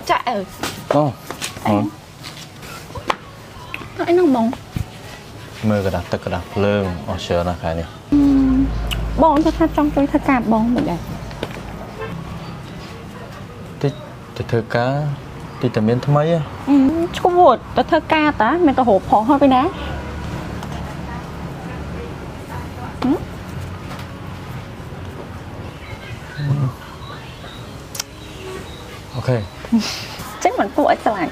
Chạy ơi. Anh nó mong mơ cái đặt tất cả đặt lương ở chờ là cái này bong cho trong tôi thật cả bong mình đây thì thưa cá thì tầm biến thứ mấy á chú vụt ta thơ ca ta mình ta hộp họ hơn với đá ok chắc mình tuổi sẽ lại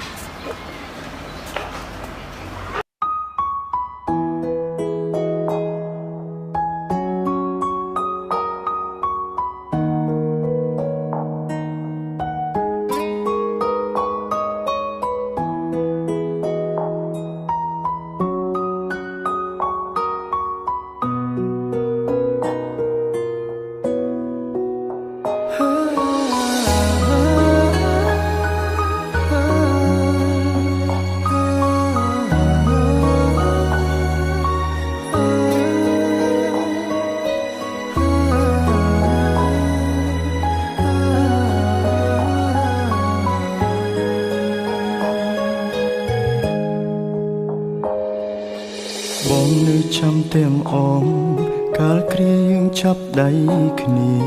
trăm tiếng ôm cả kia chấp đáy kia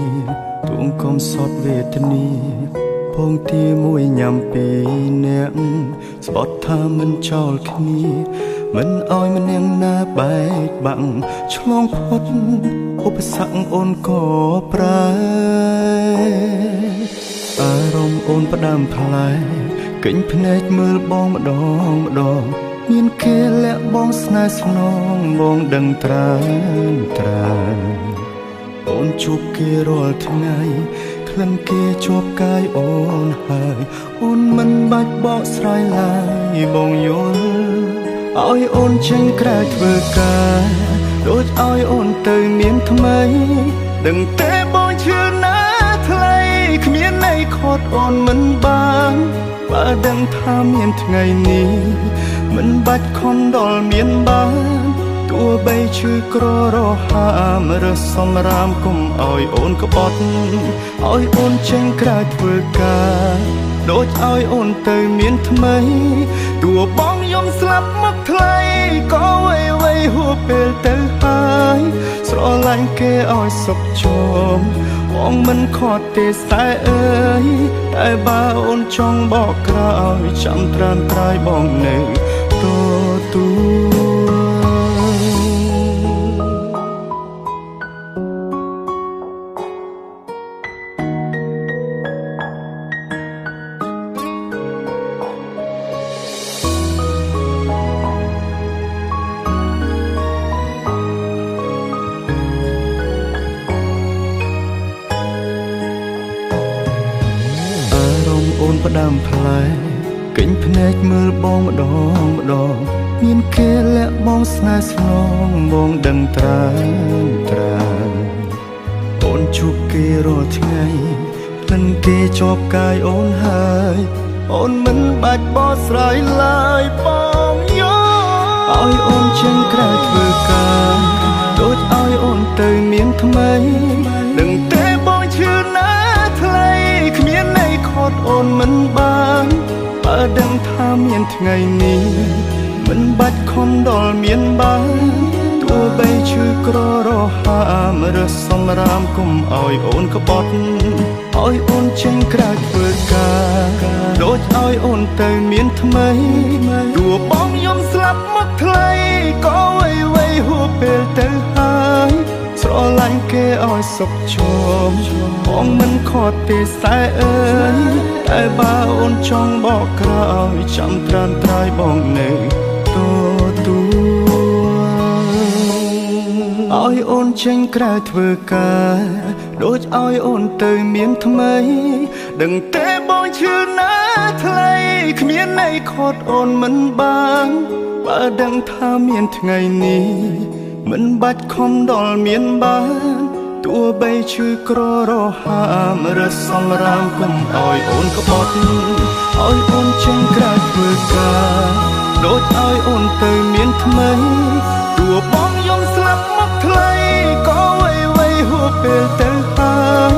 tuông công sót về tani phong ti môi nhằm pì nẹng spot tha mình trao kia mình oi mìnhยังหน้าใบบังช่องพ้นอุปสรรคโอนก่อปลายอารมณ์โอนประดามพลายกิ่งพเนจมือบองมาดองมาดองមានគេលាក់បងស្នេហ៍ស្នងបងដឹងត្រាអូនជួបគេរាល់ថ្ងៃក្លិនគេជាប់កាយអូនហើយអូនមិនបាច់បកស្រាយឡើយបងយល់ឲ្យអូនចេញក្រៅធ្វើការដូចឲ្យអូនទៅមានថ្មីដឹងទេបងជឿណាថ្លៃគ្មានន័យខត់អូនមិនបានបើដឹងថាមានថ្ងៃនេះមិនបាច់ខំដល់មានបានទោះបីឈឺក្ររហាមរើសសម្រាមគុំឲ្យអូនក្បត់ឲ្យអូនចេញក្រៅធ្វើការដូចឲ្យអូនទៅមានថ្មីទោះបងយំស្លាប់មកថ្លៃក៏វៃហួពេលទៅហើយស្រឡាញ់គេឲ្យសុខជមបងមិនខត់ទេសែអើយតែបើអូនចង់បកក្រោយចាំត្រានត្រាយបងនៅទូអូនផ្ដាំផ្លែកិញភ្នែកមើលបងម្ដងមានគេលាក់បងស្នេហ៍ស្នងបងដឹងត្រាអូនជួបគេរាល់ថ្ងៃក្លិនគេជាប់កាយអូនហើយអូនមិនបាច់បកស្រាយឡើយបងយោឲ្យអូនចេញក្រៅធ្វើការដូចឲ្យអូនទៅមានថ្មីដឹងទេបងជឿណាថ្លៃគ្មានន័យខត់អូនមិនបានបើដឹងថាមានថ្ងៃនេះមិនបាច់ខំដល់មានបានទោះបីឈឺក្ររហាមរើសសម្រាមគុំឲ្យអូនក្បត់ឲ្យអូនចេញក្រៅធ្វើការដូចឲ្យអូនទៅមានថ្មីទោះបងយំស្លាប់មកថ្លៃក៏វៃហួពេលទៅហើយស្រឡាញ់គេឲ្យសុខជមបងមិនខត់ទេសែអើយតែបើអូនចង់បកក្រោយចាំត្រានត្រាយបងនៅទូឲ្យអូនចេញក្រៅធ្វើការដូចឲ្យអូនទៅមានថ្មីដឹងទេបងជឿណាថ្លៃគ្មានន័យខត់អូនមិនបានបើដឹងថាមានថ្ងៃនេះមិនបាច់ខំដល់មានបានទោះបីឈឺក្ររហាមរើសសម្រាមគុំឲ្យអូនក្បត់ឲ្យអូនចេញក្រៅធ្វើការដូចឲ្យអូនទៅមានថ្មីទោះបងយំស្លាប់មកថ្លៃក៏វៃហួពេលទៅហើយ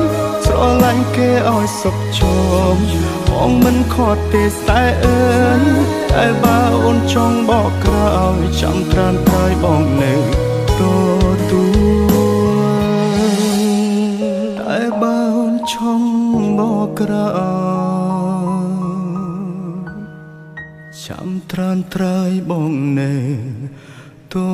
ឡាញ់គេឲ្យសុខជមបងមិនខត់ទេតែអើយតែបើអូនចង់បកក្រោយចាំត្រានត្រើយបងនៅតែបើអូនចង់បកក្រោយចាំត្រានត្រើយបងនៅទួ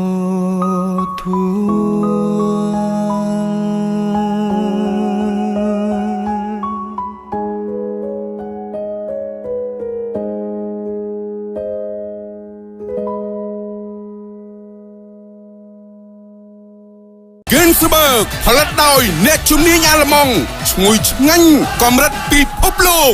Ginsberg ផលិតដោយអ្នកជំនាញអាល្លឺម៉ង់ឈ្ងុយឆ្ងាញ់កម្រិតពិភពលោក